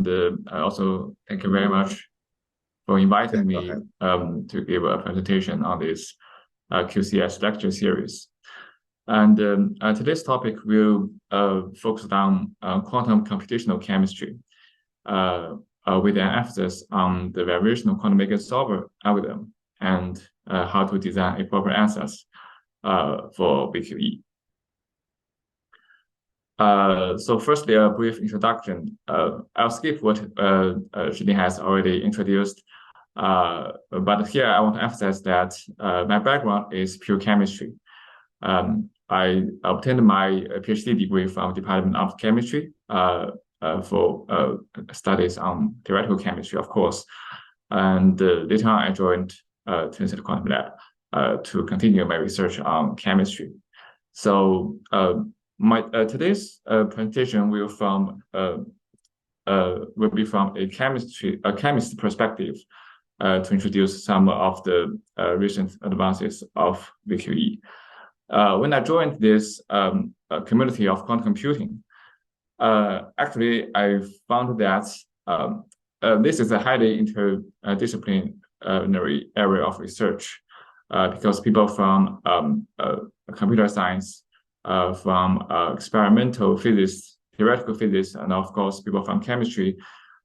and also thank you very much for inviting me to give a presentation on this QCS lecture series. And today's topic will focus on quantum computational chemistry with an emphasis on the variational quantum Eigensolver algorithm and how to design a proper Ansatz for VQE. So firstly, a brief introduction. I'll skip what Zhiding has already introduced, but here I want to emphasize that my background is pure chemistry. I obtained my PhD degree from the Department of Chemistry for studies on theoretical chemistry, of course, and later on I joined Tencent Quantum Lab to continue my research on chemistry. So today's presentation will be from a chemist perspective to introduce some of the recent advances of VQE. When I joined this community of quantum computing, actually I found that this is a highly interdisciplinary area of research because people from computer science, from experimental physics, theoretical physics, and of course people from chemistry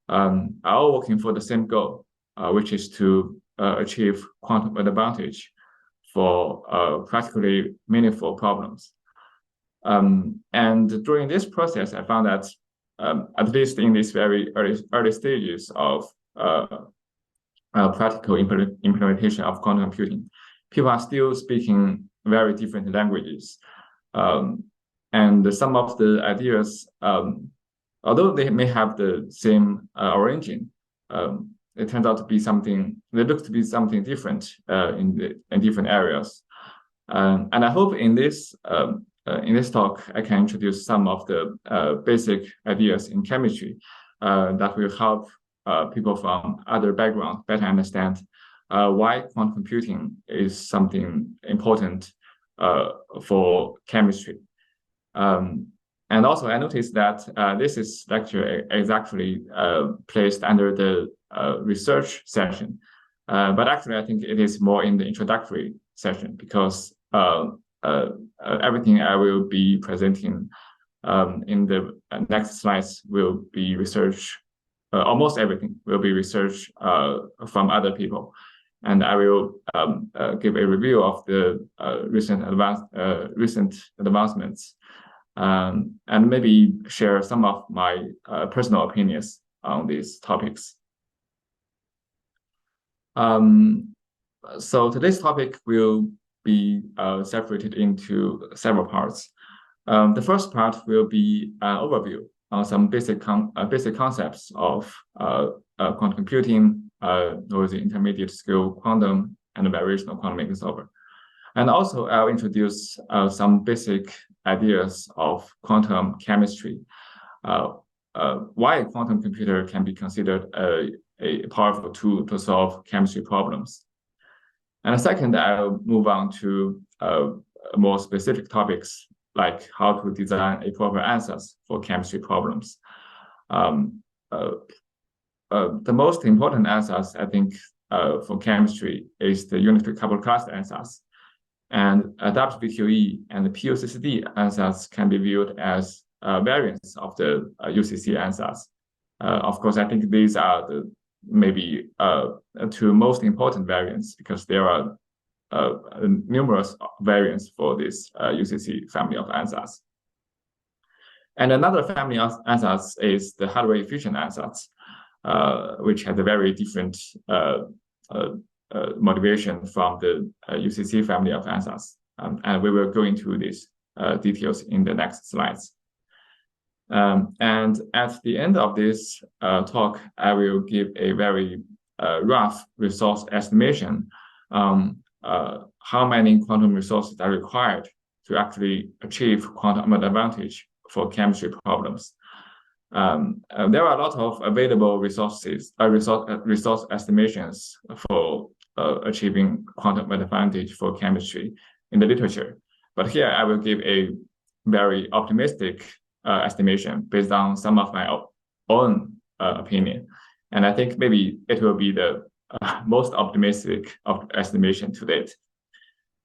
are all working for the same goal, which is to achieve quantum advantage for practically meaningful problems. And during this process, I found that at least in these very early stages of practical implementation of quantum computing, people are still speaking very different languages. And some of the ideas, although they may have the same origin, it turns out to be something. They look to be something different in different areas. And I hope in this talk I can introduce some of the basic ideas in chemistry that will help people from other backgrounds better understand why quantum computing is something important for chemistry. And also I noticed that this lecture is actually placed under the research session, but actually I think it is more in the introductory session because everything I will be presenting in the next slides will be research. Almost everything will be research from other people. And I will give a review of the recent advancements and maybe share some of my personal opinions on these topics. So today's topic will be separated into several parts. The first part will be an overview on some basic concepts of quantum computing, with the intermediate scale quantum and variational quantum Eigensolver. And also I'll introduce some basic ideas of quantum chemistry, why a quantum computer can be considered a powerful tool to solve chemistry problems. And second, I'll move on to more specific topics like how to design a proper Ansatz for chemistry problems. The most important Ansatz, I think, for chemistry is the unitary coupled cluster Ansatz. And WVQE and the PUCCD Ansatz can be viewed as variants of the UCC Ansatz. Of course, I think these are the maybe two most important variants because there are numerous variants for this UCC family of Ansatz. And another family of Ansatz is the hardware efficient Ansatz, which has a very different motivation from the UCC family of Ansatz. And we will go into these details in the next slides. And at the end of this talk, I will give a very rough resource estimation how many quantum resources are required to actually achieve quantum advantage for chemistry problems. There are a lot of available resource estimations for achieving quantum advantage for chemistry in the literature. But here I will give a very optimistic estimation based on some of my own opinion. And I think maybe it will be the most optimistic of estimation to date.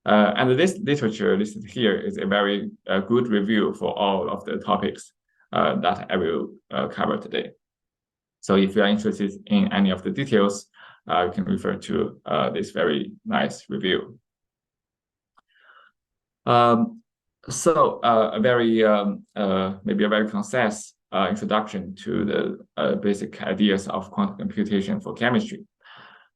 And this literature listed here is a very good review for all of the topics that I will cover today. So if you are interested in any of the details, you can refer to this very nice review. So maybe a very concise introduction to the basic ideas of quantum computation for chemistry.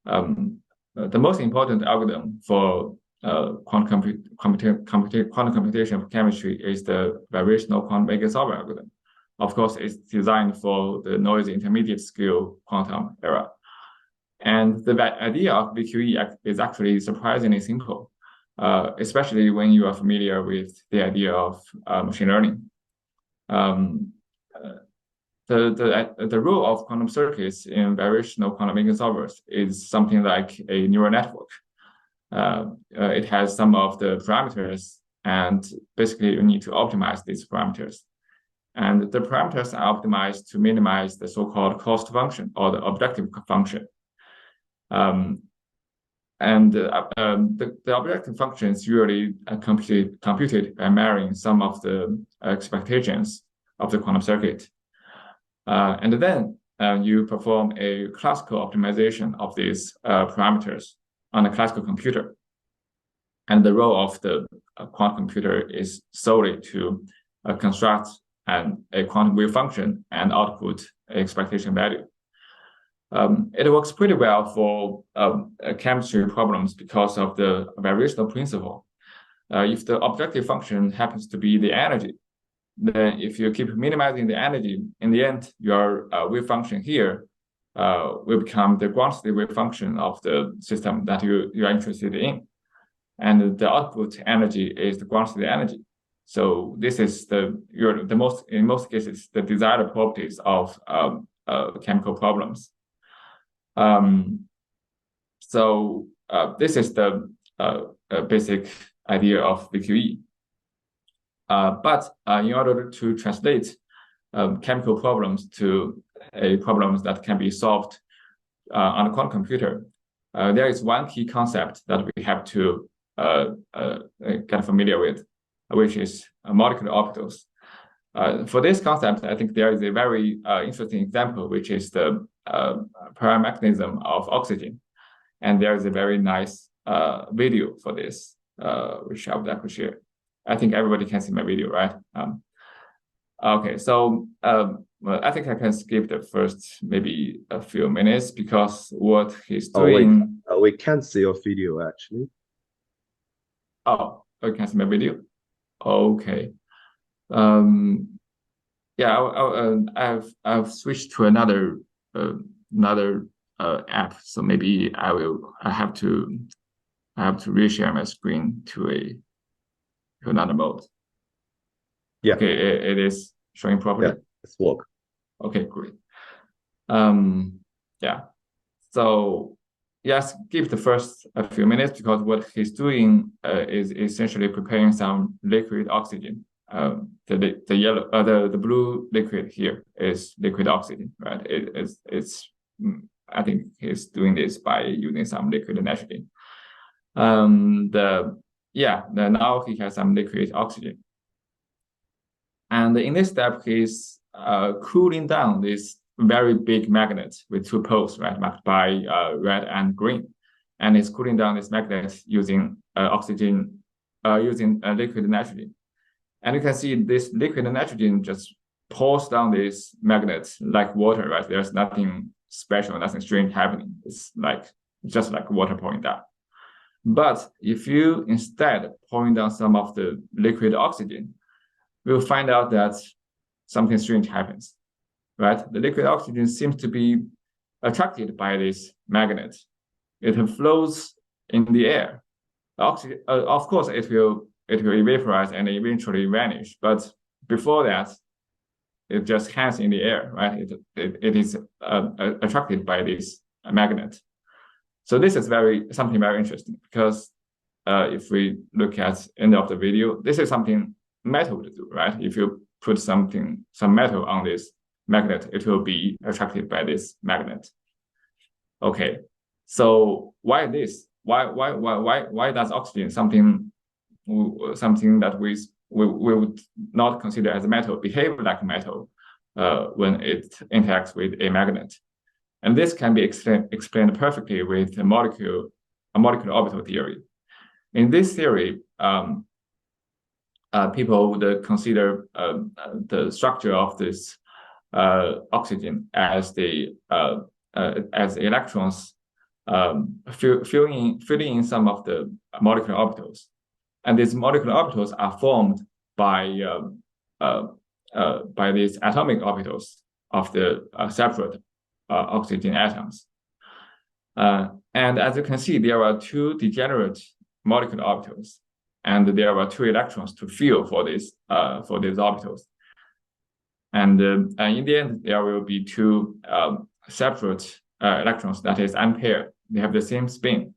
The most important algorithm for quantum computation for chemistry is the variational quantum Eigensolver algorithm. Of course, it's designed for the noisy intermediate scale quantum era. And the idea of VQE is actually surprisingly simple, especially when you are familiar with the idea of machine learning. The role of quantum circuits in variational quantum Eigensolvers is something like a neural network. It has some of the parameters, and basically you need to optimize these parameters. And the parameters are optimized to minimize the so-called cost function or the objective function. The objective function is usually computed by marrying some of the expectations of the quantum circuit. And then you perform a classical optimization of these parameters on a classical computer. And the role of the quantum computer is solely to construct a quantum wave function and output expectation value. It works pretty well for chemistry problems because of the variational principle. If the objective function happens to be the energy, then if you keep minimizing the energy, in the end, your wave function here will become the quantity wave function of the system that you are interested in. And the output energy is the quantity energy. So this is in most cases, the desired properties of chemical problems. This is the basic idea of VQE. But in order to translate chemical problems to problems that can be solved on a quantum computer, there is one key concept that we have to get familiar with, which is molecular orbitals. For this concept, I think there is a very interesting example, which is the prior mechanism of oxygen. And there is a very nice video for this, which I would like to share. I think everybody can see my video, right? Okay, so I think I can skip the first maybe a few minutes because what he's doing... we can't see your video, actually. Oh, you can see my video? Okay. Yeah, I've switched to another app, so maybe I have to reshare my screen to another mode. Yeah. Okay, it is showing properly. Yeah, it's work. Okay, great. Yeah. So yes, skip the first few minutes because what he's doing is essentially preparing some liquid oxygen. The blue liquid here is liquid oxygen, right? I think he's doing this by using some liquid nitrogen. Now he has some liquid oxygen. And in this step, he's cooling down this very big magnet with two poles, right, marked by red and green. And he's cooling down this magnet using oxygen, using liquid nitrogen. And you can see this liquid nitrogen just pours down this magnet like water, right? There's nothing special, nothing strange happening. It's just like water pouring down. But if you instead pouring down some of the liquid oxygen, we'll find out that something strange happens, right? The liquid oxygen seems to be attracted by this magnet. It flows in the air. Oxygen, of course, it will evaporize and eventually vanish. But before that, it just hangs in the air, right? It is attracted by this magnet. So this is something very interesting because if we look at end of the video, this is something metal would do, right? If you put some metal on this magnet, it will be attracted by this magnet. Okay, so why this? Why does oxygen, something that we would not consider as a metal, behave like a metal when it interacts with a magnet? And this can be explained perfectly with a molecular orbital theory. In this theory, people would consider the structure of this oxygen as electrons filling in some of the molecular orbitals, and these molecular orbitals are formed by these atomic orbitals of the separate oxygen atoms. And as you can see, there are two degenerate molecular orbitals, and there are two electrons to fill for these orbitals. And in the end, there will be two separate electrons that is unpaired. They have the same spin.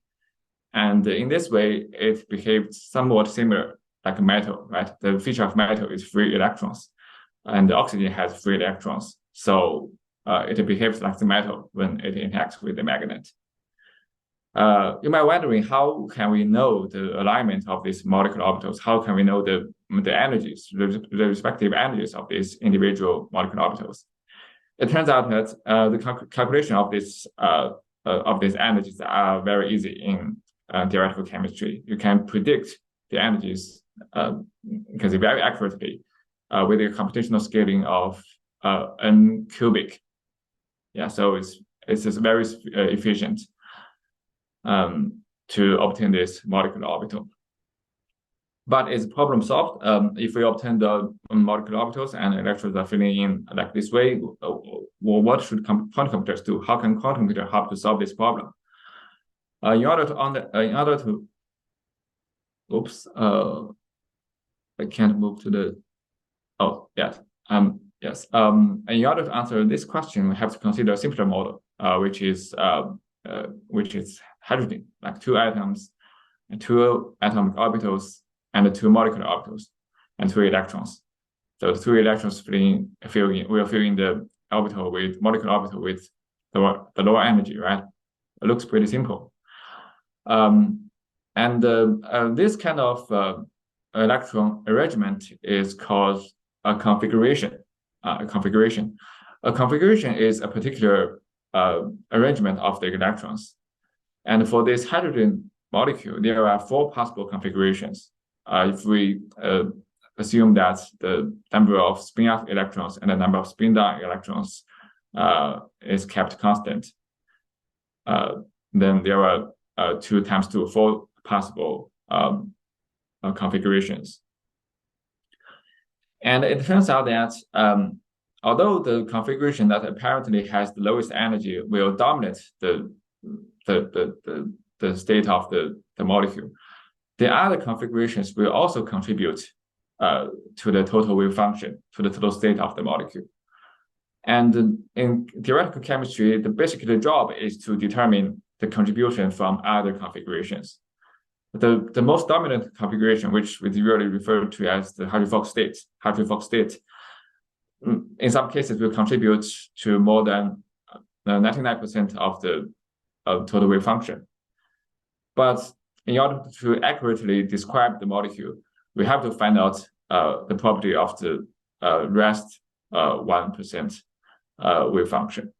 And in this way, it behaves somewhat similar like metal, right? The feature of metal is free electrons, and the oxygen has free electrons. So it behaves like the metal when it interacts with the magnet. You might be wondering, how can we know the alignment of these molecular orbitals? How can we know the energies, the respective energies of these individual molecular orbitals? It turns out that the calculation of these energies are very easy in theoretical chemistry. You can predict the energies very accurately with a computational scaling of n cubic. Yeah, so it's just very efficient to obtain this molecular orbital. But is the problem solved? If we obtain the molecular orbitals and electrons are filling in like this way, what should quantum computers do? How can quantum computer help to solve this problem? In order to, oops, I can't move to the. Oh yes, yes. In order to answer this question, we have to consider a simpler model, which is hydrogen, like two atoms, and two atomic orbitals, and two molecular orbitals, and two electrons. So the two electrons will fill in the molecular orbital with the lower energy, right? It looks pretty simple. This kind of electron arrangement is called a configuration. A configuration is a particular arrangement of the electrons. And for this hydrogen molecule, there are four possible configurations. If we assume that the number of spin-up electrons and the number of spin-down electrons is kept constant, then there are 2 times 2, 4 possible configurations. And it turns out that although the configuration that apparently has the lowest energy will dominate the state of the molecule, the other configurations will also contribute to the total wave function, to the total state of the molecule. And in theoretical chemistry, the job is to determine the contribution from other configurations. The most dominant configuration, which we usually refer to as the Hartree-Fock state, in some cases will contribute to more than 99% of the total wave function. But in order to accurately describe the molecule, we have to find out the property of the rest 1% wave function.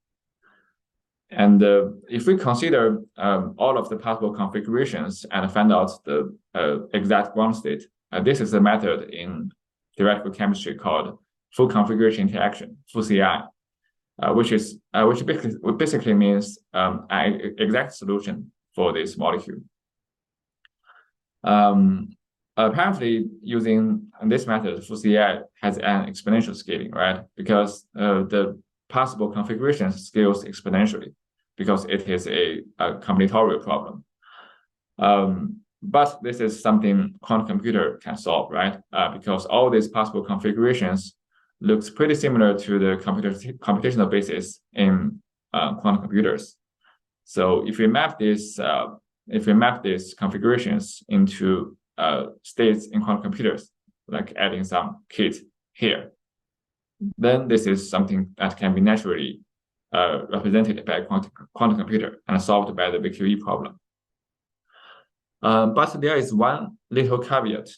And if we consider all of the possible configurations and find out the exact ground state, this is a method in theoretical chemistry called full configuration interaction, FuCI, which basically means an exact solution for this molecule. Apparently, using this method, FuCI has an exponential scaling, right? Because the possible configurations scales exponentially, because it is a combinatorial problem. But this is something quantum computer can solve, right? Because all these possible configurations looks pretty similar to the computational basis in quantum computers. So if we map these configurations into states in quantum computers, like adding some kit here, then this is something that can be naturally represented by a quantum computer and solved by the VQE problem. But there is one little caveat,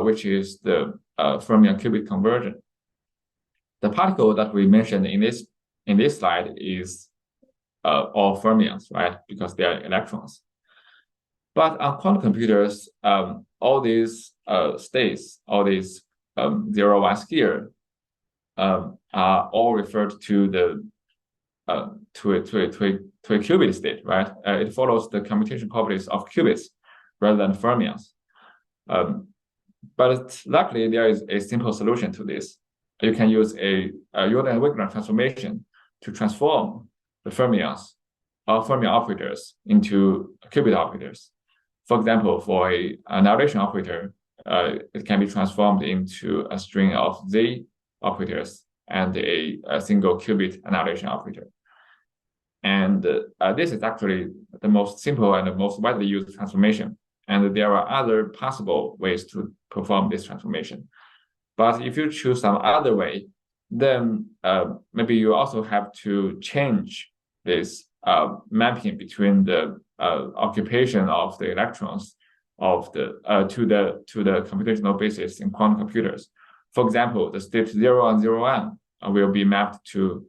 which is the fermion-qubit conversion. The particle that we mentioned in this slide is all fermions, right? Because they are electrons. But on quantum computers, all these states, all these 0, 1 here, are all referred to the to a qubit state, right? It follows the computation properties of qubits rather than fermions. But luckily, there is a simple solution to this. You can use a Jordan-Wigner transformation to transform the fermions or fermion operators into qubit operators. For example, for a annihilation operator, it can be transformed into a string of Z operators and a single qubit annihilation operator. And this is actually the most simple and the most widely used transformation. And there are other possible ways to perform this transformation. But if you choose some other way, then maybe you also have to change this mapping between the occupation of the electrons of the to the computational basis in quantum computers. For example, the state 0 and 0, 1 will be mapped to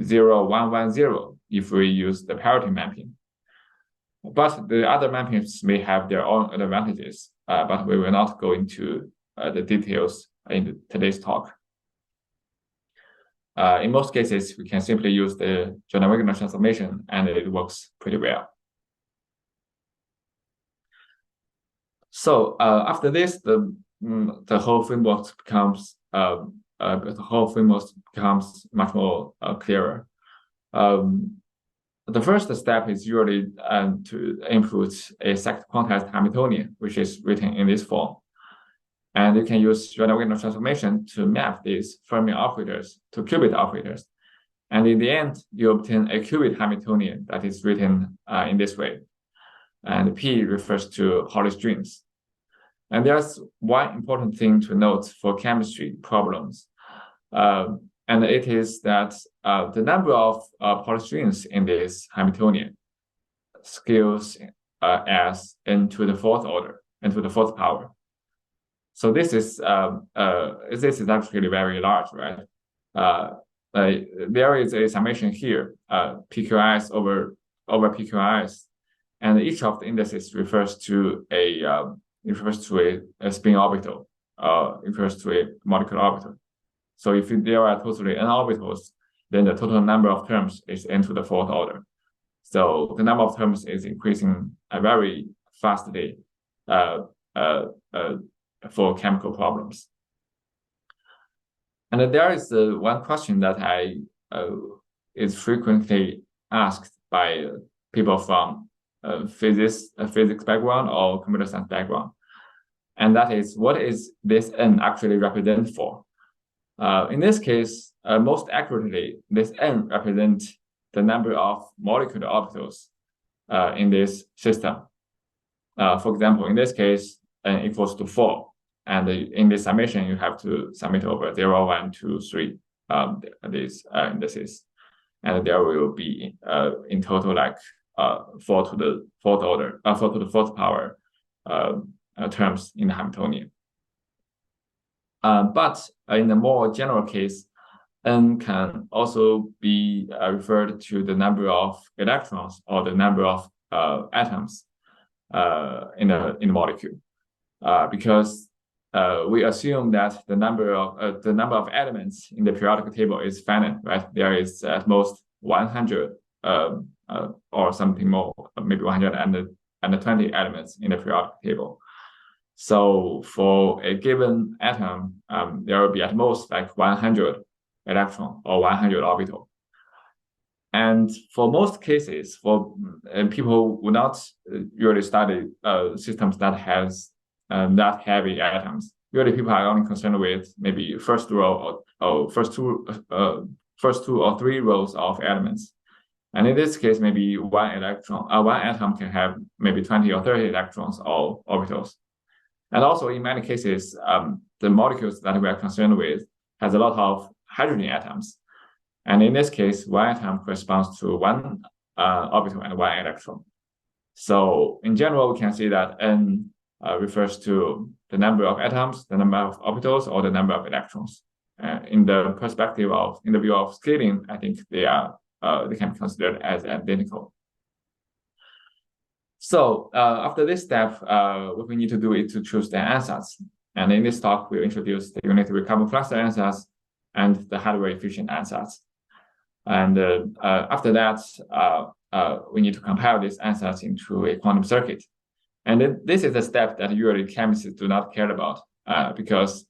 0, 1, 1, 0 if we use the parity mapping. But the other mappings may have their own advantages, but we will not go into the details in today's talk. In most cases, we can simply use the Jordan-Wigner transformation, and it works pretty well. So after this, the whole framework becomes much more clearer. The first step is usually to input a second quantized Hamiltonian, which is written in this form. And you can use Jordan-Wigner transformation to map these fermion operators to qubit operators. And in the end, you obtain a qubit Hamiltonian that is written in this way. And P refers to Hawley strings. And there's one important thing to note for chemistry problems. And it is that the number of Hawley strings in this Hamiltonian scales as n to the fourth order, n to the fourth power. So this is actually very large, right? There is a summation here, PQIs over PQIs, and each of the indices refers to a spin orbital, refers to a molecular orbital. So if there are totally n orbitals, then the total number of terms is n to the fourth order. So the number of terms is increasing very fastly for chemical problems. And there is one question that is frequently asked by people from physics background or computer science background, and that is, what is this n actually represent for? In this case, most accurately, this n represents the number of molecular orbitals in this system. For example, in this case, n equals to 4. And in this summation, you have to submit over 0, 1, 2, 3 these indices. And there will be in total like 4 to the fourth order, 4 to the fourth power terms in the Hamiltonian. But in a more general case, n can also be referred to the number of electrons or the number of atoms in a molecule, because we assume that the number of elements in the periodic table is finite, right? There is at most 100 or something more, maybe 120 elements in the periodic table. So for a given atom, there will be at most like 100 electron or 100 orbital. And for most cases, for people who not usually study systems that has that heavy atoms, usually people are only concerned with maybe first two or three rows of elements. And in this case, maybe one atom can have maybe 20 or 30 electrons or orbitals. And also in many cases, the molecules that we are concerned with has a lot of hydrogen atoms. And in this case, one atom corresponds to one orbital and one electron. So in general, we can see that N refers to the number of atoms, the number of orbitals, or the number of electrons. In the view of scaling, I think they can be considered as identical. So after this step, what we need to do is to choose the ansatz. And in this talk, we'll introduce the unitary carbon cluster ansatz and the hardware efficient ansatz. And after that, we need to compile this ansatz into a quantum circuit. And this is a step that usually chemists do not care about because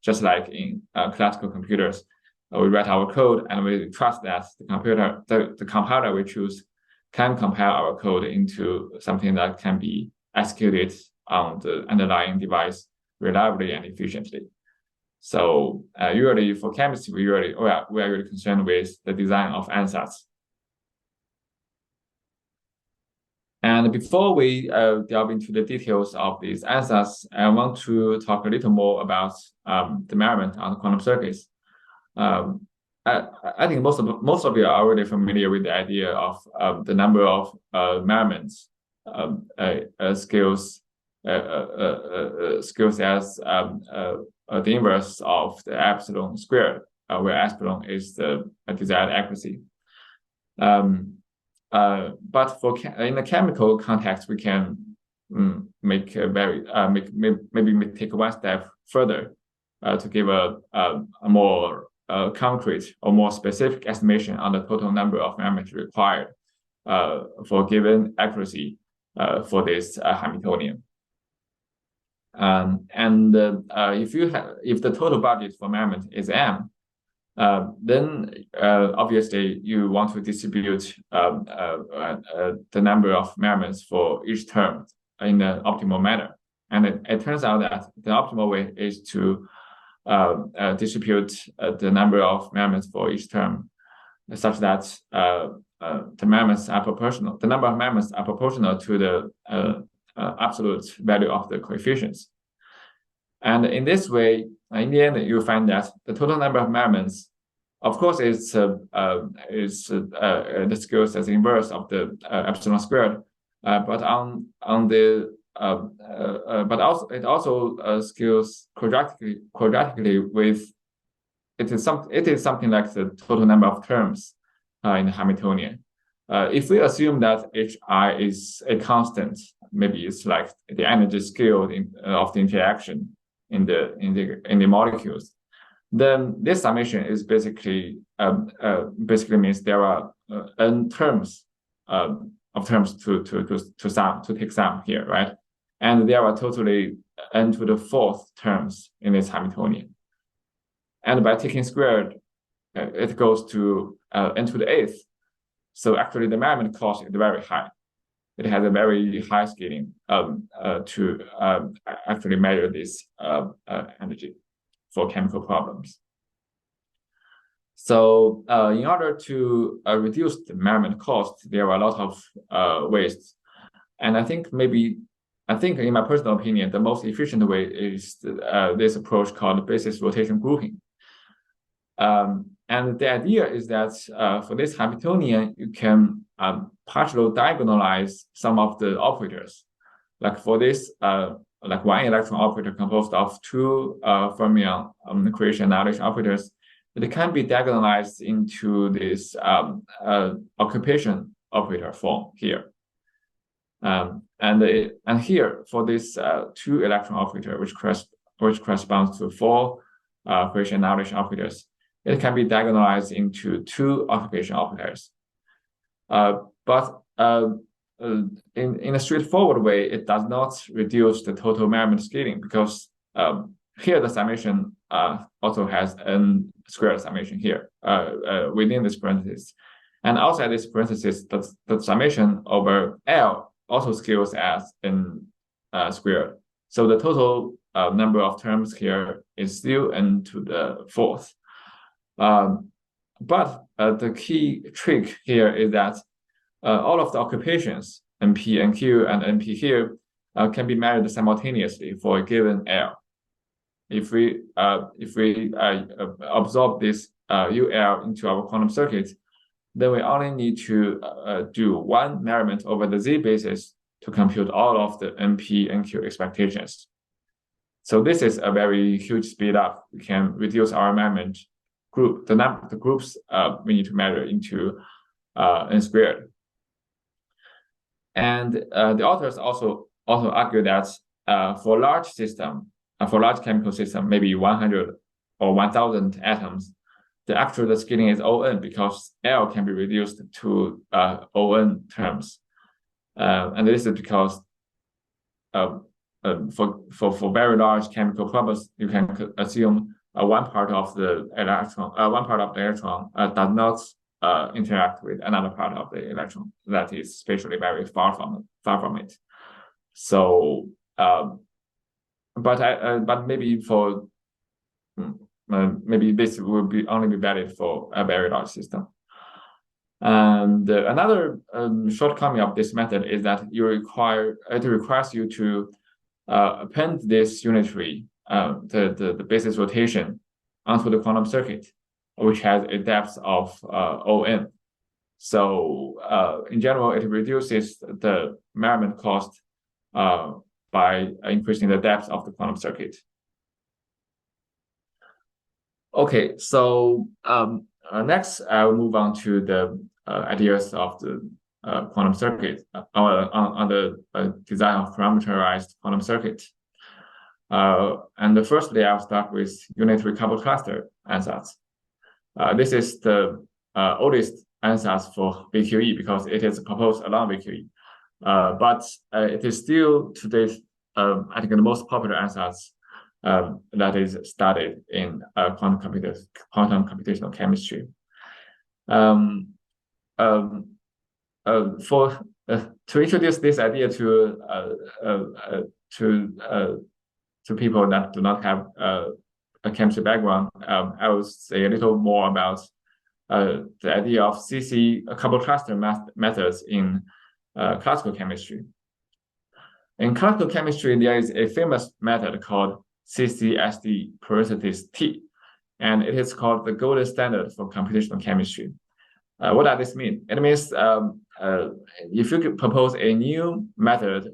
just like in classical computers, we write our code and we trust that the compiler we choose can compile our code into something that can be executed on the underlying device reliably and efficiently. So usually for chemistry, we are really concerned with the design of ansatz. And before we delve into the details of these ansatz, I want to talk a little more about the measurement on the quantum circuits. I think most of you are already familiar with the idea of the number of measurements scales as the inverse of the epsilon squared, where epsilon is the desired accuracy. But in the chemical context, we can maybe take one step further to give a more concrete or more specific estimation on the total number of measurements required for given accuracy for this Hamiltonian. If the total budget for measurement is m, then obviously you want to distribute the number of measurements for each term in an optimal manner. And it turns out that the optimal way is to distribute the number of measurements for each term such that the measurements are proportional. The number of measurements are proportional to the absolute value of the coefficients. And in this way, in the end, you find that the total number of measurements, of course, is the scales as inverse of the epsilon squared, but it also scales quadratically with it is something like the total number of terms in the Hamiltonian. If we assume that Hi is a constant, maybe it's like the energy scale of the interaction in the molecules, then this summation is basically means there are n terms of terms to take sum here, right? And there are totally n to the fourth terms in this Hamiltonian. And by taking squared, it goes to n to the eighth. So actually, the measurement cost is very high. It has a very high scaling to actually measure this energy for chemical problems. So in order to reduce the measurement cost, there are a lot of ways. And I think in my personal opinion, the most efficient way is this approach called basis rotation grouping. And the idea is that for this Hamiltonian, you can partially diagonalize some of the operators. Like for this, like one electron operator composed of two fermion creation knowledge operators, it can be diagonalized into this occupation operator form here. And here for this two electron operator, which corresponds to four creation knowledge operators, it can be diagonalized into two occupation operators. But in a straightforward way, it does not reduce the total measurement scaling because here the summation also has n squared summation here within this parenthesis. And outside this parenthesis, the summation over L also scales as n squared. So the total number of terms here is still n to the fourth. But the key trick here is that all of the occupations, NP and Q and NP here, can be measured simultaneously for a given L. If we absorb this UL into our quantum circuit, then we only need to do one measurement over the Z basis to compute all of the NP, NQ expectations. So this is a very huge speed up. We can reduce our measurement group, the groups we need to measure into N squared. And the authors also argue that for large system, for large chemical system, maybe 100 or 1,000 atoms, the scaling is ON because L can be reduced to ON terms. And this is because for very large chemical problems, you can assume one part of the electron does not interact with another part of the electron that is spatially very far from it. So, but maybe for maybe this will only be valid for a very large system. And another shortcoming of this method is that it requires you to append this unitary, the basis rotation, onto the quantum circuit, which has a depth of ON. So in general, it reduces the measurement cost by increasing the depth of the quantum circuit. Okay, so next I'll move on to the ideas of the quantum circuit on the design of parameterized quantum circuit. And firstly, I'll start with unitary coupled cluster ansatz. This is the oldest ansatz for VQE because it is proposed along VQE. But it is still today, I think, the most popular ansatz that is studied in quantum computational chemistry. To introduce this idea to people that do not have a chemistry background, I will say a little more about the idea of CC coupled cluster methods in classical chemistry. In classical chemistry, there is a famous method called QuCS Lecture53, and it is called the golden standard for computational chemistry. What does this mean? It means if you could propose a new method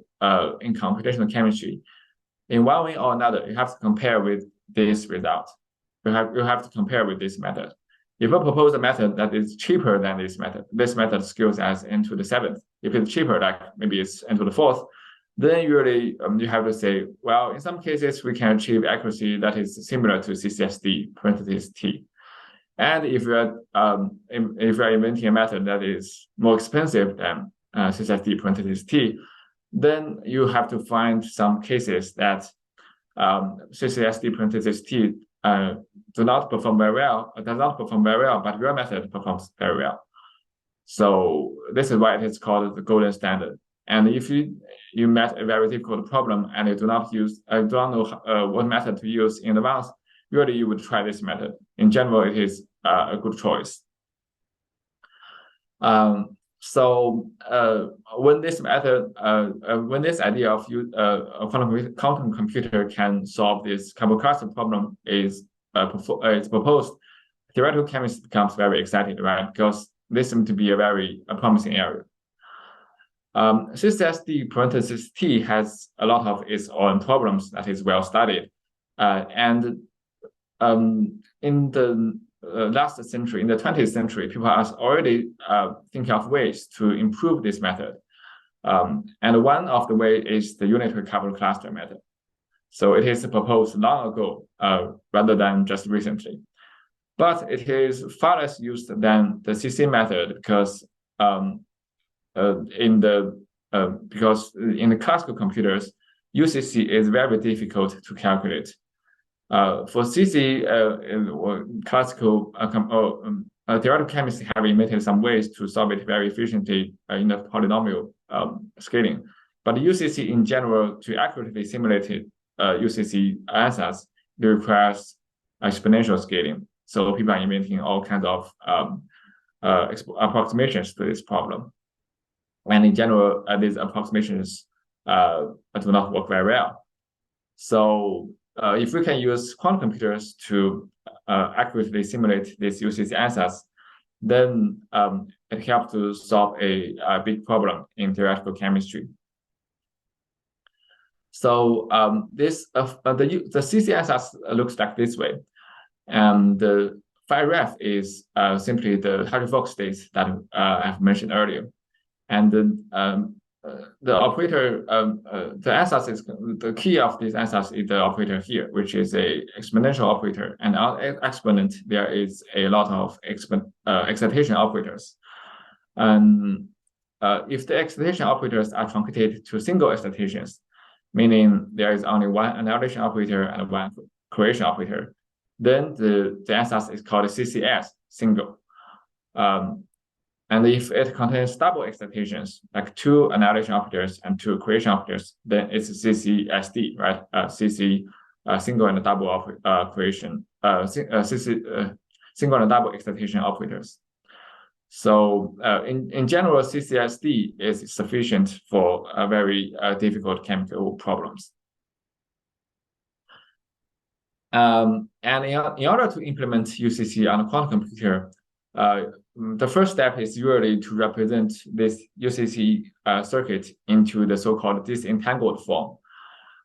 in computational chemistry, in one way or another, you have to compare with this result. You have to compare with this method. If you propose a method that is cheaper than this method scales as n to the 7th. If it's cheaper, like maybe it's n to the 4th, then usually you have to say, well, in some cases, we can achieve accuracy that is similar to QuCS parentheses T. And if you're inventing a method that is more expensive than QuCS parentheses T, then you have to find some cases that QuCS parentheses T does not perform very well, but your method performs very well. So this is why it is called the golden standard. And if you met a very difficult problem and you don't know what method to use in advance, usually you would try this method. In general, it is a good choice. So when this idea of a quantum computer can solve this coupled cluster problem is proposed, theoretical chemistry becomes very exciting, right? Because this seems to be a very promising area. QuCS parentheses T has a lot of its own problems that is well studied, and in the last century, in the 20th century, people are already thinking of ways to improve this method. And one of the way is the unitary coupled cluster method. So it is proposed long ago rather than just recently. But it is far less used than the CC method because in the classical computers, UCC is very difficult to calculate. For CC, classical theoretical chemists have invented some ways to solve it very efficiently in the polynomial scaling. But UCC in general, to accurately simulate UCC ansatz, it requires exponential scaling. So people are inventing all kinds of approximations to this problem. And in general, these approximations do not work very well. So if we can use quantum computers to accurately simulate this UCC ansatz, then it helps to solve a big problem in theoretical chemistry. So the CC ansatz looks like this way, and the phi ref is simply the hydrophilic states that I've mentioned earlier, and the operator, the ansatz is the key of this ansatz is the operator here, which is a exponential operator, and on exponent there is a lot of excitation operators, and if the excitation operators are truncated to single excitations, meaning there is only one annihilation operator and one creation operator, then the ansatz is called QuCS single. And if it contains double excitations, like two annihilation operators and two creation operators, then it's QuCSD, right? CC single and double creation, CC single and double excitation operators. So in general, QuCSD is sufficient for very difficult chemical problems. And in order to implement UCC on a quantum computer, the first step is usually to represent this UCC circuit into the so-called disentangled form.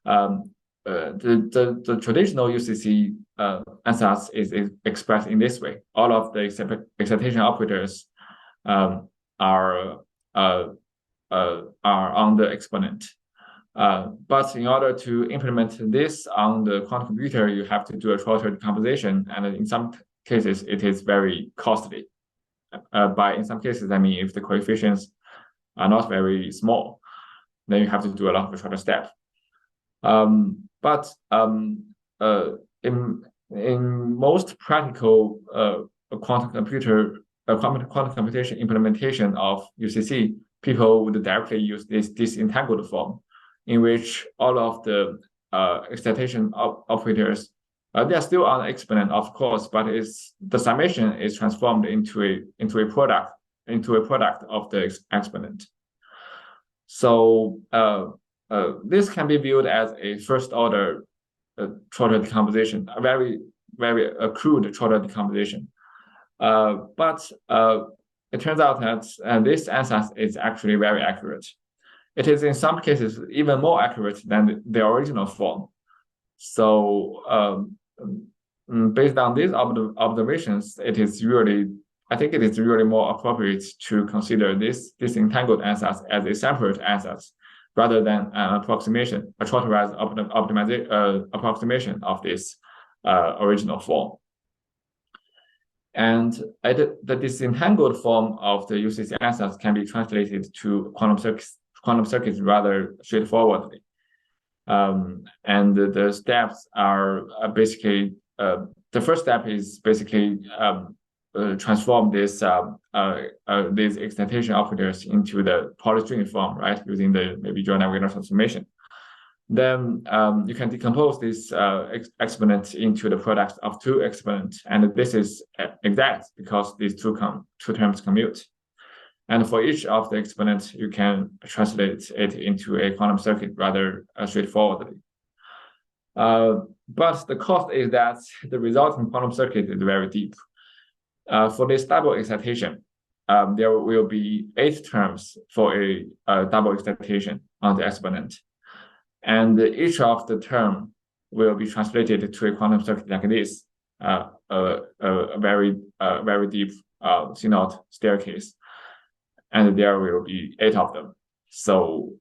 The traditional UCC ansatz is expressed in this way. All of the excitation operators are on the exponent. But in order to implement this on the quantum computer, you have to do a Trotter decomposition, and in some cases, it is very costly. In some cases, I mean, if the coefficients are not very small, then you have to do a lot of Trotter steps. But in most practical quantum computation implementation of UCC, people would directly use this disentangled form, in which all of the excitation operators they are still on exponent, of course, but the summation is transformed into a product of the exponent. So this can be viewed as a first order Trotter decomposition, a very crude Trotter decomposition. But it turns out that this ansatz is actually very accurate. It is in some cases even more accurate than the original form. So based on these observations, I think it is really more appropriate to consider this disentangled ansatz as a separate ansatz rather than an approximation, a Trotterized approximation of this original form. And the disentangled form of the UCC ansatz can be translated to quantum circuits rather straightforwardly. And the steps are basically, the first step is basically transform these excitation operators into the polystring form, right, using the maybe Jordan-Wiener transformation. Then you can decompose this exponent into the product of two exponents, and this is exact because these two terms commute. And for each of the exponents, you can translate it into a quantum circuit rather straightforwardly. But the cost is that the resulting quantum circuit is very deep. For this double excitation, there will be 8 terms for a double excitation on the exponent. And each of the term will be translated to a quantum circuit like this, a very deep CNOT staircase. And there will be 8 of them. So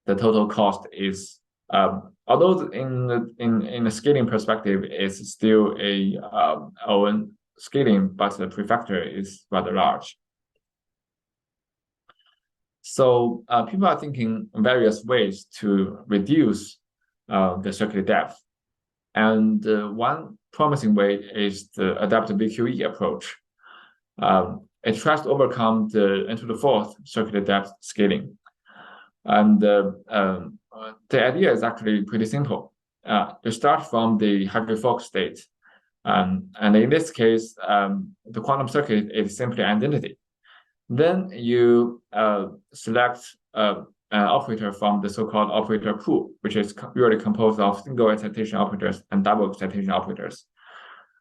the total cost is, although in the scaling perspective, it's still a own scaling, but the prefactor is rather large. So people are thinking various ways to reduce the circuit depth. And one promising way is the adaptive VQE approach. It tries to overcome the n⁴ circuit depth scaling. And the idea is actually pretty simple. You start from the hydrophilic state. And in this case, the quantum circuit is simply identity. Then you select operator from the so-called operator pool, which is usually composed of single excitation operators and double excitation operators.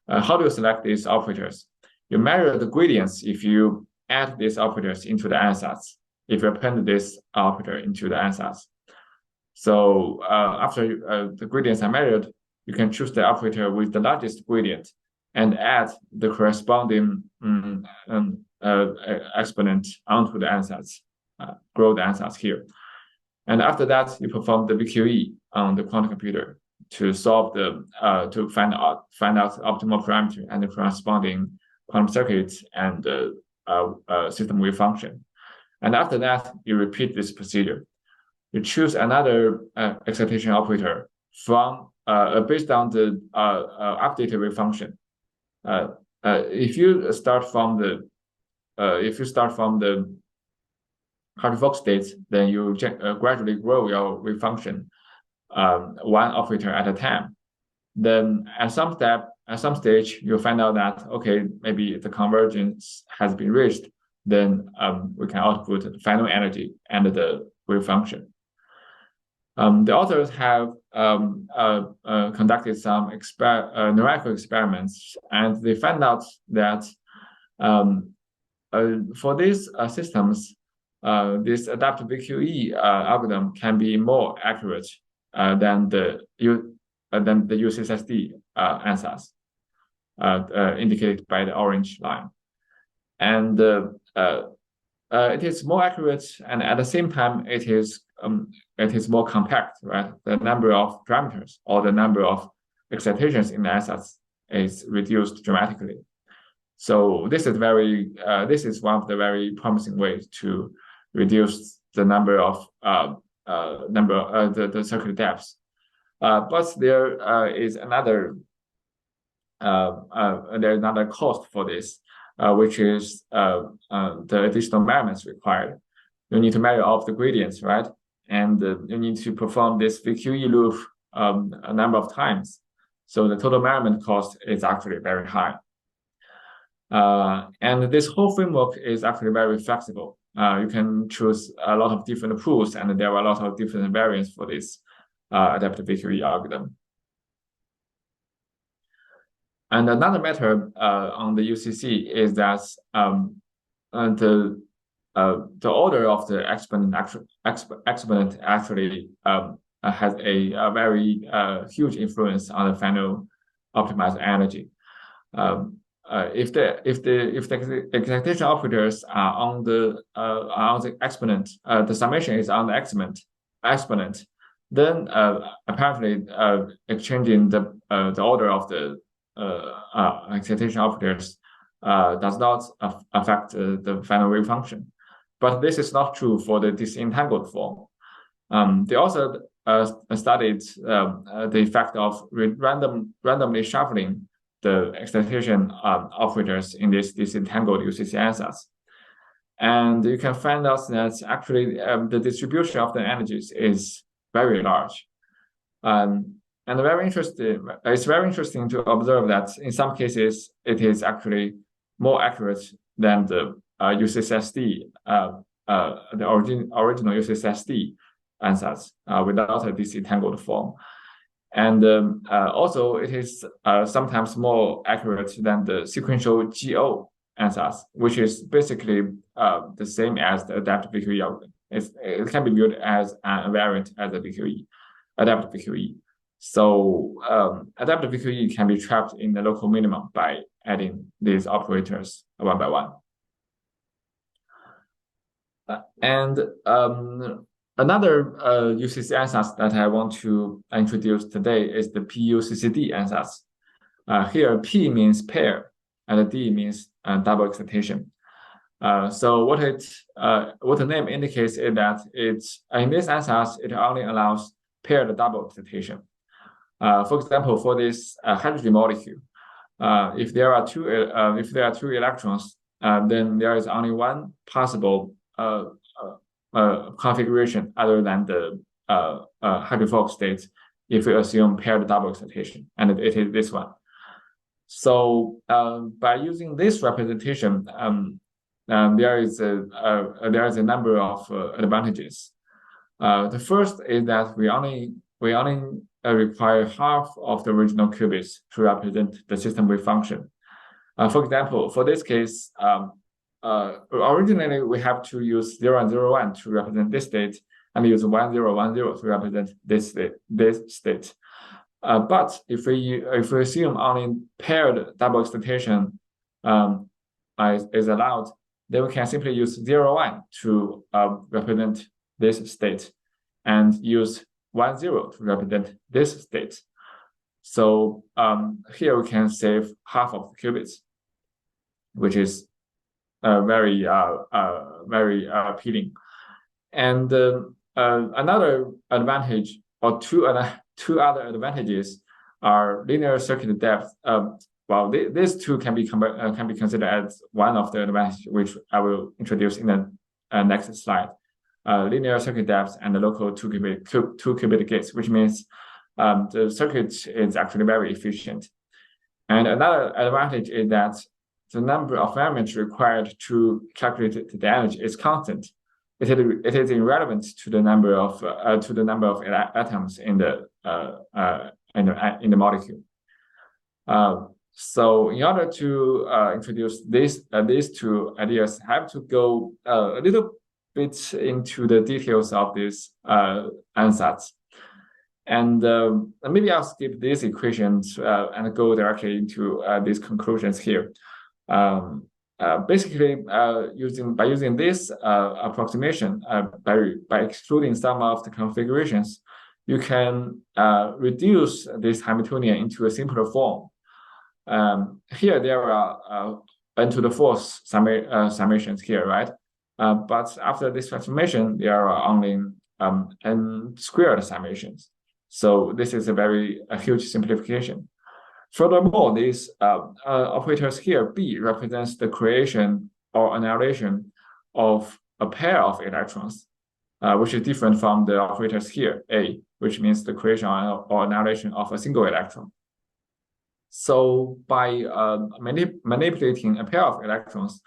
How do you select these operators? You measure the gradients if you add these operators into the ansatz, if you append this operator into the ansatz. So after the gradients are measured, you can choose the operator with the largest gradient and add the corresponding exponent onto the ansatz, grow the ansatz here. And after that, you perform the VQE on the quantum computer to solve the to find out the optimal parameter and the corresponding quantum circuits and system wave function. And after that, you repeat this procedure. You choose another excitation operator from based on the updated wave function. If you start from the Hartree-Fock states, then you gradually grow your wave function one operator at a time. Then at some stage, you'll find out that, okay, maybe the convergence has been reached, then we can output the final energy and the wave function. The authors have conducted some numerical experiments, and they found out that for these systems, this adaptive VQE algorithm can be more accurate than the UCSD ansatz indicated by the orange line. And it is more accurate, and at the same time, it is more compact, right? The number of parameters or the number of excitations in the ansatz is reduced dramatically. So this is one of the very promising ways to reduce the number of the circuit depths. But there's another cost for this, which is the additional measurements required. You need to measure all of the gradients, right? And you need to perform this VQE loop a number of times. So the total measurement cost is actually very high. And this whole framework is actually very flexible. You can choose a lot of different pools, and there are a lot of different variants for this adaptive VQE algorithm. And another matter on the UCC is that the order of the exponent actually has a very huge influence on the final optimized energy. If the excitation operators are on the exponent, the summation is on the exponent, then apparently exchanging the order of the excitation operators does not affect the final wave function. But this is not true for the disentangled form. They also studied the effect of randomly shuffling the excitation operators in this disentangled UCC ansatz. And you can find out that actually the distribution of the energies is very large. And it's very interesting to observe that in some cases, it is actually more accurate than the UCSD, the original UCSD ansatz without a disentangled form. And also, it is sometimes more accurate than the sequential GO ansatz, which is basically the same as the adaptive VQE algorithm. It can be viewed as a variant as a VQE, adaptive VQE. So adaptive VQE can be trapped in the local minimum by adding these operators one by one. And another UCC ansatz that I want to introduce today is the PUCCD ansatz. Here, P means pair, and D means double excitation. So what the name indicates is that in this ansatz, it only allows paired double excitation. For example, for this hydrogen molecule, if there are two electrons, then there is only one possible configuration other than the Hartree-Fock state if we assume paired double excitation, and it is this one. So by using this representation, there is a number of advantages. The first is that we only require half of the original qubits to represent the system wave function. For example, for this case, originally we have to use 0 and 0, 1 to represent this state, and use 1, 0, 1, 0 to represent this state. But if we assume only paired double excitation is allowed, then we can simply use 0, 1 to represent this state, and use 1, 0 to represent this state. So here we can save half of the qubits, which is very appealing. And another advantage, or two other advantages, are linear circuit depth. Well, these two can be considered as one of the advantages, which I will introduce in the next slide. Linear circuit depth and the local two qubit gates, which means the circuit is actually very efficient. And another advantage is that the number of elements required to calculate the energy is constant. It is irrelevant to the number of atoms in the molecule. So in order to introduce these two ideas, I have to go a little bit into the details of this ansatz. And maybe I'll skip these equations and go directly into these conclusions here. Basically, by using this approximation, by excluding some of the configurations, you can reduce this Hamiltonian into a simpler form. Here there are n to the fourth summations here, right? But after this transformation, there are only n squared summations. So this is a huge simplification. Furthermore, these operators here, B, represents the creation or annihilation of a pair of electrons, which is different from the operators here, A, which means the creation or annihilation of a single electron. So by manipulating a pair of electrons,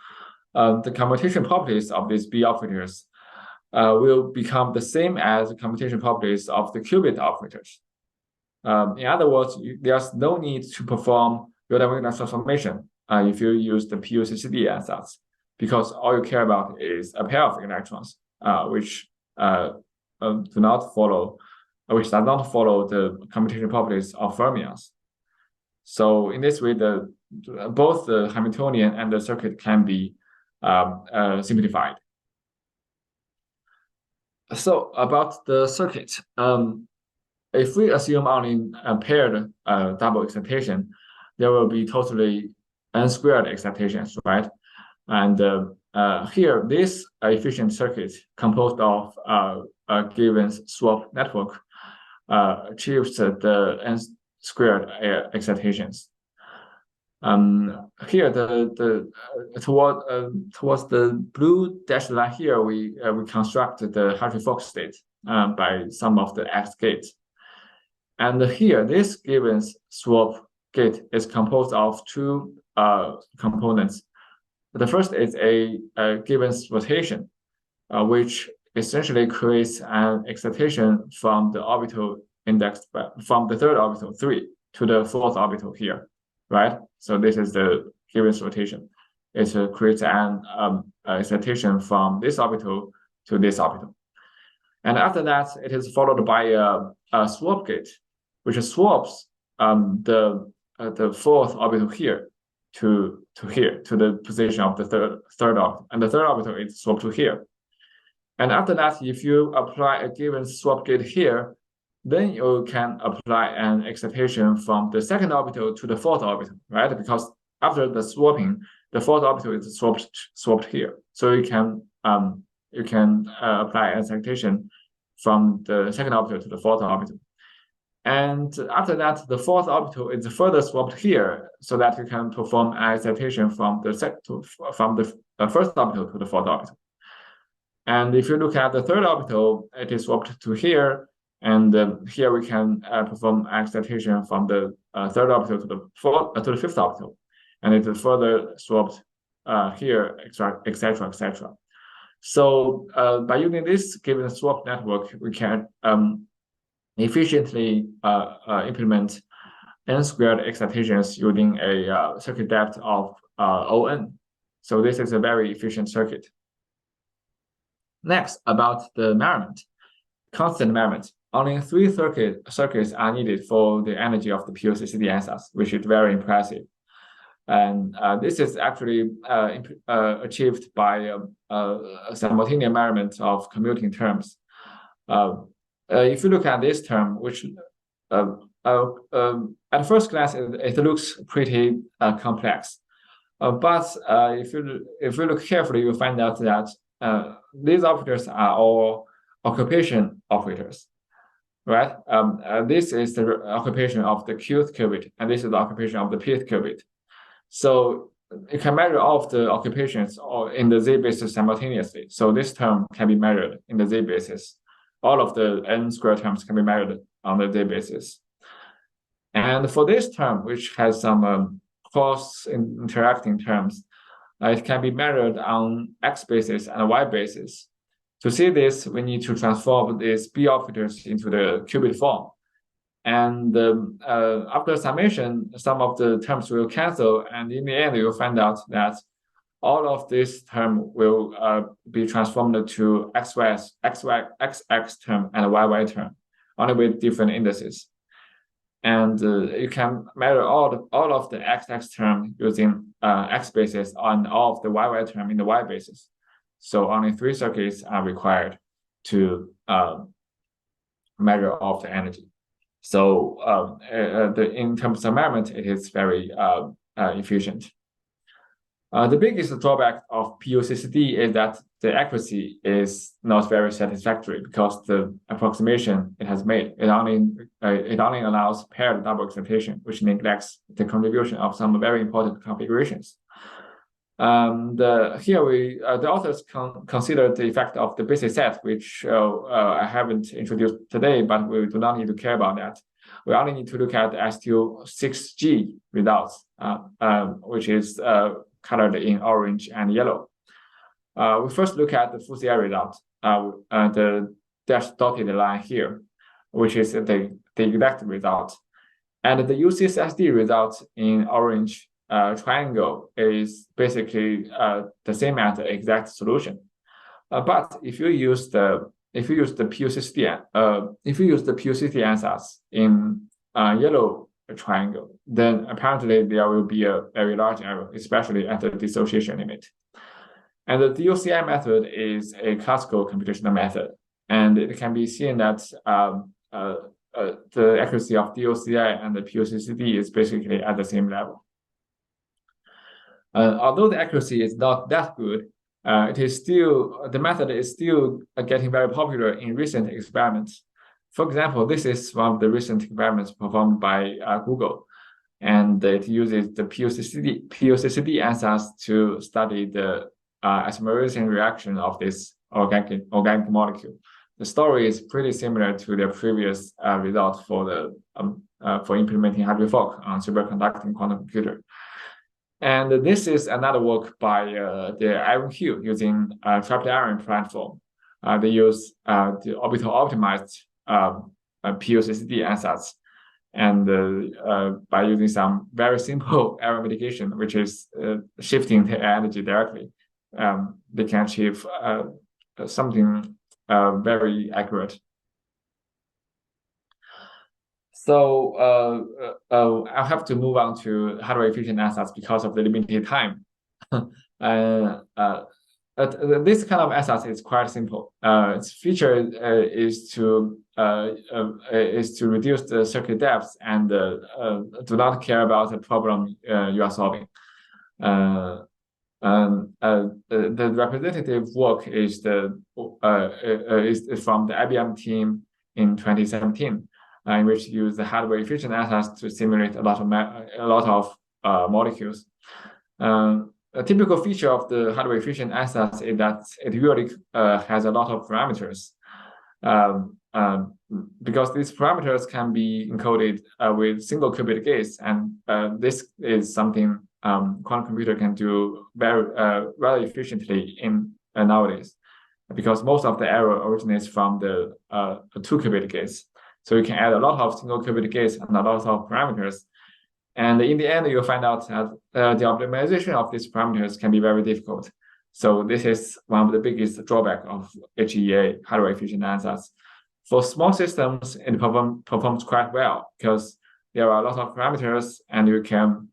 the commutation properties of these B operators will become the same as the commutation properties of the qubit operators. In other words, there's no need to perform Weitang transformation if you use the PUCCD ansatz, because all you care about is a pair of electrons, which does not follow the commutation properties of fermions. So in this way, both the Hamiltonian and the circuit can be simplified. So about the circuit, if we assume only a paired double excitation, there will be totally n squared excitations, right? And here, this efficient circuit composed of a given swap network achieves the n squared excitations. Here, towards the blue dashed line here, we construct the Hartree-Fock state by some of the X gates. And here, this given swap gate is composed of two components. The first is a given rotation, which essentially creates an excitation from the orbital indexed from the third orbital 3 to the fourth orbital here, right? So this is the given rotation. It creates an excitation from this orbital to this orbital. And after that, it is followed by a swap gate, which swaps the fourth orbital here to here, to the position of the third orbital. And the third orbital is swapped to here. And after that, if you apply a given swap gate here, then you can apply an excitation from the second orbital to the fourth orbital, right? Because after the swapping, the fourth orbital is swapped here. So you can apply an excitation from the second orbital to the fourth orbital. And after that, the fourth orbital is further swapped here, so that you can perform an excitation from the first orbital to the fourth orbital. And if you look at the third orbital, it is swapped to here, and here we can perform excitation from the third orbital to the fifth orbital, and it is further swapped here, etc., etc. So by using this given swap network, we can efficiently implement n squared excitations using a circuit depth of On. So this is a very efficient circuit. Next, about the measurement, constant measurement. Only 3 circuits are needed for the energy of the QCCD ansatz, which is very impressive. And this is actually achieved by a simultaneous measurement of commuting terms. If you look at this term, which at first glance it looks pretty complex, but if you look carefully, you'll find out that these operators are all occupation operators, right? This is the occupation of the qth qubit, and this is the occupation of the pth qubit. So you can measure all of the occupations in the z basis simultaneously. So this term can be measured in the z basis. All of the n squared terms can be measured on the z basis. And for this term, which has some cross interacting terms, it can be measured on x basis and y basis. To see this, we need to transform these B operators into the qubit form. And after summation, some of the terms will cancel, and in the end, you'll find out that all of this term will be transformed to xx term and y term, only with different indices. And you can measure all of the xx term using x basis and all of the y term in the y basis. So only 3 circuits are required to measure all of the energy. So in terms of measurement, it is very efficient. The biggest drawback of PUCCD is that the accuracy is not very satisfactory because the approximation it has made, it only allows paired double excitation, which neglects the contribution of some very important configurations. Here the authors consider the effect of the basis set, which I haven't introduced today, but we do not need to care about that. We only need to look at the STU6G results, which is colored in orange and yellow. We first look at the FUCI result, the dashed dotted line here, which is the exact result. And the UCSSD result in orange triangle is basically the same as the exact solution. But if you use the PUCCD ansatz in yellow triangle, then apparently there will be a very large error, especially at the dissociation limit. And the DOCI method is a classical computational method, and it can be seen that the accuracy of DOCI and the PUCCD is basically at the same level. Although the accuracy is not that good, the method is still getting very popular in recent experiments. For example, this is one of the recent experiments performed by Google, and it uses the PUCCD ansatz to study the isomerization reaction of this organic molecule. The story is pretty similar to the previous result for implementing hybrid fork on superconducting quantum computer. And this is another work by the Iron Q using trapped iron platform. They use the orbital optimized PUCCD ansatz, and by using some very simple error mitigation, which is shifting the energy directly, they can achieve something very accurate. So I'll have to move on to hardware efficient ansatz because of the limited time. This kind of ansatz is quite simple. Its feature is to reduce the circuit depth and do not care about the problem you are solving. The representative work is from the IBM team in 2017. In which use the hardware efficient ansatz to simulate a lot of molecules. A typical feature of the hardware efficient ansatz is that it really has a lot of parameters, because these parameters can be encoded with single qubit gates, and this is something quantum computer can do very efficiently in nowadays. because most of the error originates from the 2-qubit gates. So you can add a lot of single-qubit gates and a lot of parameters. And in the end, you'll find out that the optimization of these parameters can be very difficult. So this is one of the biggest drawback of HEA, hardware efficient ansatz. For small systems, it performs quite well because there are a lot of parameters, and you can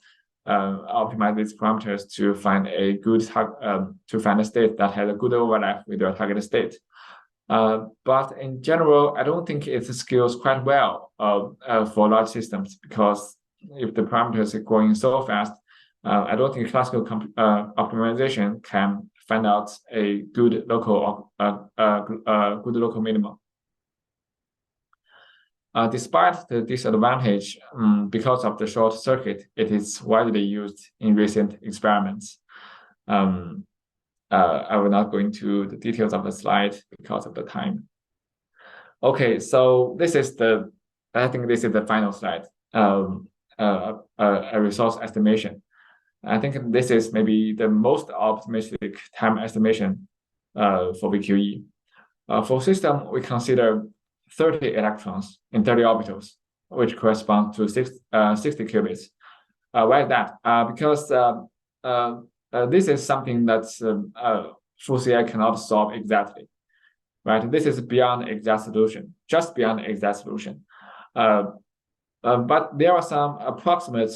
optimize these parameters to find a good state that has a good overlap with your target state. But in general, I don't think it scales quite well for large systems, because if the parameters are growing so fast, I don't think classical optimization can find out a good local minimum. Despite the disadvantage, because of the short circuit, it is widely used in recent experiments. I will not go into the details of the slide because of the time. Okay, so I think this is the final slide. A resource estimation. I think this is maybe the most optimistic time estimation for VQE. For system, we consider 30 electrons in 30 orbitals, which corresponds to 60 qubits. Why is that? Because this is something that QuCS cannot solve exactly, right? This is beyond exact solution, just beyond exact solution. But there are some approximate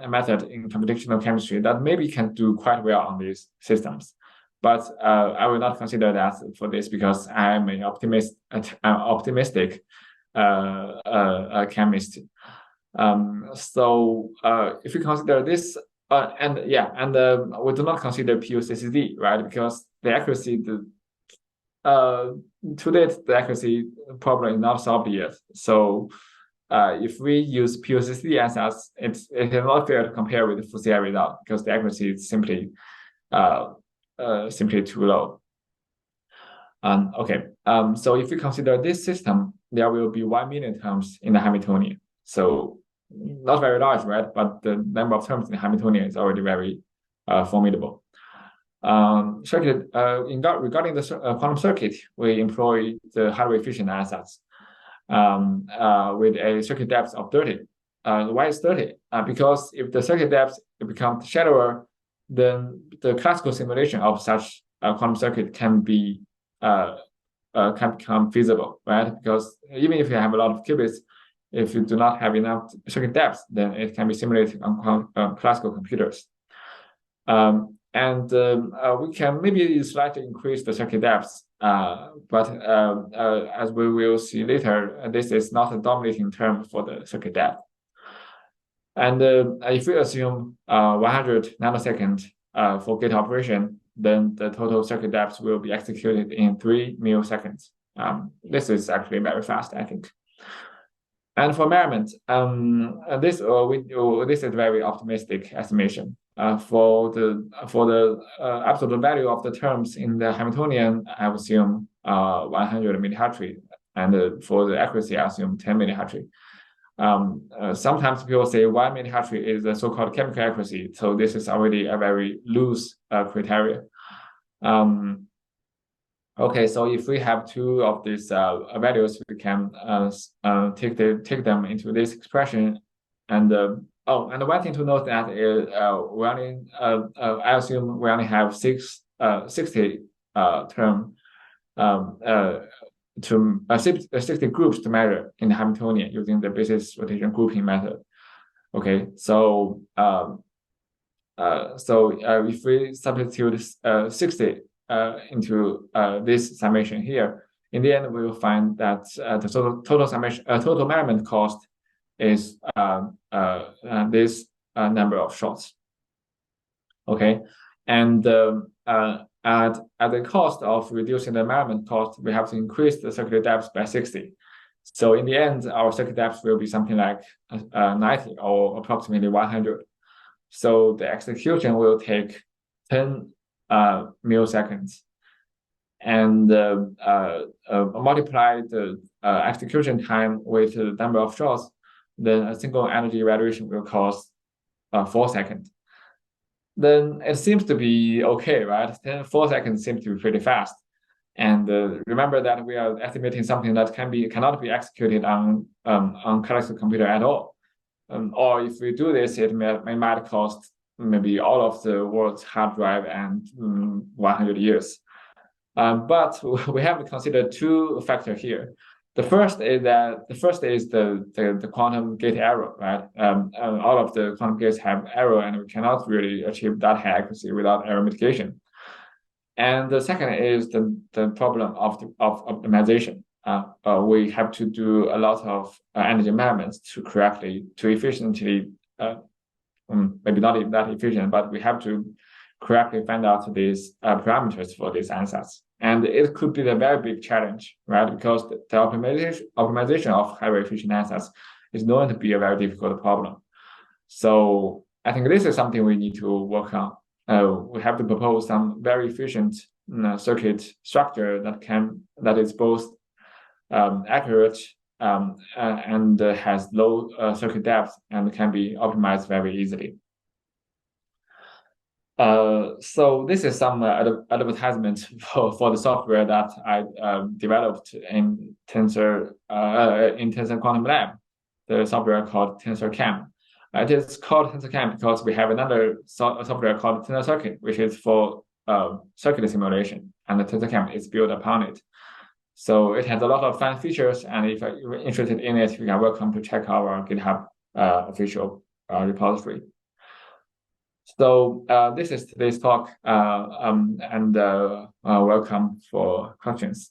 method in computational chemistry that maybe can do quite well on these systems. But I will not consider that for this, because I'm an optimistic chemist. So if you consider this, we do not consider PUCCD, right? Because the accuracy, to date, the accuracy problem is not solved yet. So if we use PUCCD ansatz, it is not fair to compare with the QuCS result, because the accuracy is simply too low. So if we consider this system, there will be 1 million terms in the Hamiltonian. So not very large, right? But the number of terms in the Hamiltonian is already very formidable. Regarding the quantum circuit, we employ the hardware efficient ansatz with a circuit depth of 30. Why is 30? Because if the circuit depth becomes shallower, then the classical simulation of such a quantum circuit can become feasible, right? Because even if you have a lot of qubits, if you do not have enough circuit depth, then it can be simulated on classical computers. We can maybe slightly increase the circuit depth, but as we will see later, this is not a dominating term for the circuit depth. And if we assume 100 nanoseconds for gate operation, then the total circuit depth will be executed in 3 milliseconds. This is actually very fast, I think. And for measurement, this is a very optimistic estimation. For the absolute value of the terms in the Hamiltonian, I would assume 100 millihartz, and for the accuracy, I assume 10 millihartz. Sometimes people say 1 millihartz is the so-called chemical accuracy, so this is already a very loose criteria. Okay, so if we have two of these values, we can take them into this expression. And and one thing to note that is I assume we only have 60 60 groups to measure in the Hamiltonian using the basis rotation grouping method. Okay, so if we substitute 60 into this summation here, in the end we will find that the total summation, total measurement cost is this number of shots. Okay, and at the cost of reducing the measurement cost, we have to increase the circuit depth by 60. So in the end, our circuit depth will be something like 90 or approximately 100. So the execution will take 10 milliseconds, and multiply the execution time with the number of shots, then a single energy evaluation will cost 4 seconds. Then it seems to be okay, right? 4 seconds seems to be pretty fast. And remember that we are estimating something that cannot be executed on classical computer at all. Or if we do this, it might cost maybe all of the world's hard drive and 100 years. But we have to consider two factors here. The first is the quantum gate error, right? All of the quantum gates have error, and we cannot really achieve that high accuracy without error mitigation. And the second is the problem of optimization. We have to do a lot of energy measurements to efficiently, maybe not even that efficient, but we have to correctly find out these parameters for these ansatz. And it could be a very big challenge, right? Because the optimization of highly efficient ansatz is known to be a very difficult problem. So I think this is something we need to work on. We have to propose some very efficient circuit structure that is both accurate and has low circuit depth and can be optimized very easily. So this is some advertisement for the software that I developed in Tencent Quantum Lab, the software called TensorCam. It is called TensorCam because we have another software called Tensor Circuit, which is for circuit simulation, and the TensorCam is built upon it. So it has a lot of fun features, and if you're interested in it, you are welcome to check our GitHub official repository. So this is today's talk, and welcome for questions.